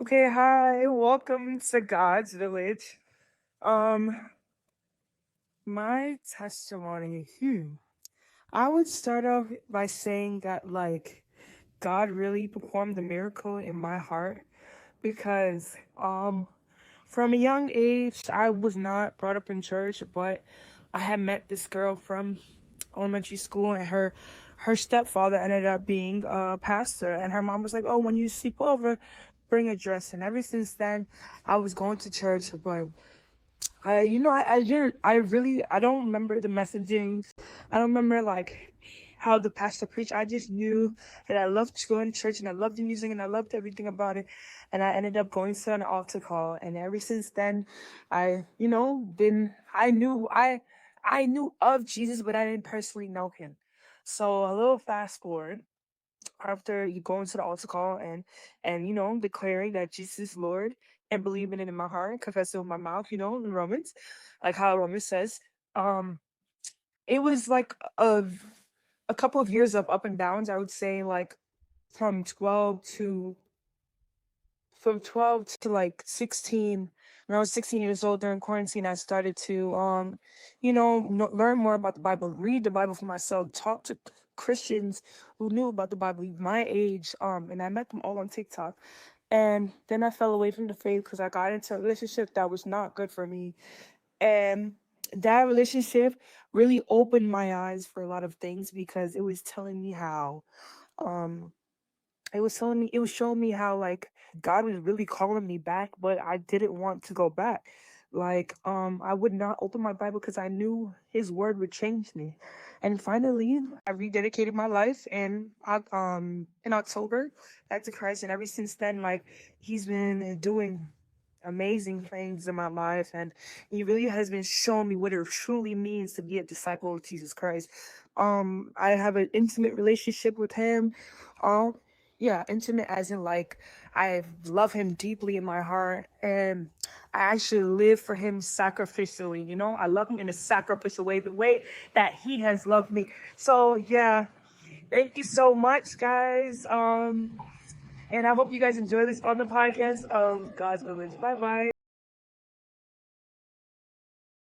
Okay, hi, welcome to God's Village. Um, my testimony, I would start off by saying that God really performed a miracle in my heart because from a young age I was not brought up in church, but I had met this girl from elementary school, and her stepfather ended up being a pastor, and her mom was like, "Oh, when you sleep over, bring a dress." And ever since then, I was going to church, but I don't remember the messaging. I don't remember how the pastor preached. I just knew that I loved going to church and I loved the music and I loved everything about it. And I ended up going to an altar call. And ever since then, I knew of Jesus, but I didn't personally know him. So a little fast forward after you go into the altar call and declaring that Jesus is Lord and believing it in my heart, confessing with my mouth, in Romans, like how Romans says. Um, it was like a couple of years of up and downs. I would say like from 12 to from 12 to like 16. When I was 16 years old during quarantine, I started to learn more about the Bible, read the Bible for myself, talk to Christians who knew about the Bible my age, and I met them all on TikTok. And then I fell away from the faith because I got into a relationship that was not good for me. And that relationship really opened my eyes for a lot of things because it was telling me how um it was showing me how God was really calling me back, but I didn't want to go back. I would not open my Bible because I knew his word would change me. And finally I rededicated my life in October back to Christ, and ever since then, he's been doing amazing things in my life, and he really has been showing me what it truly means to be a disciple of Jesus Christ. I have an intimate relationship with him. um yeah, intimate as in I love him deeply in my heart, and I actually live for him sacrificially. I love him in a sacrificial way, the way that he has loved me. So yeah, thank you so much, guys. And I hope you guys enjoy this on the podcast of God's Village. Bye bye.